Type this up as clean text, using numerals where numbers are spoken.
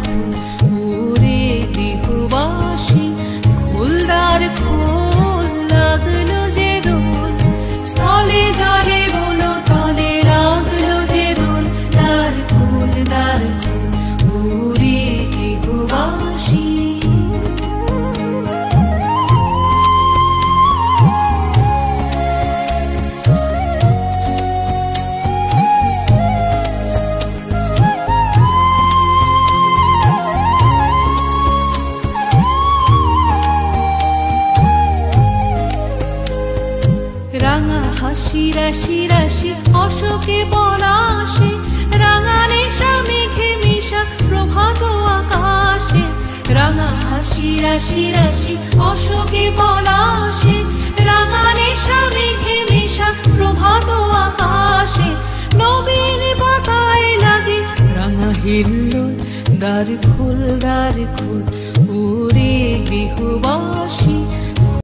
খোল ওরে গৃহবাসী, খোল দ্বার খোল লাগলো যে দোল, স্থলে জলে বলো তলে লাগলো যে দোল, দ্বার খোল ওরে গৃহবাসী। রাঙা হাসি রাশি রাশি অশোকে পলাশে, রাঙা নেশা মেঘে মিশা প্রভাত আকাশে, রাঙা হাসি রাশি রাশি অশোকে পলাশে, রাঙা নেশা মেঘে মিশা প্রভাত আকাশে, নবীন পাতায় লাগে রাঙা হিল্লোল, দ্বার খোল ওরে গৃহবাসী,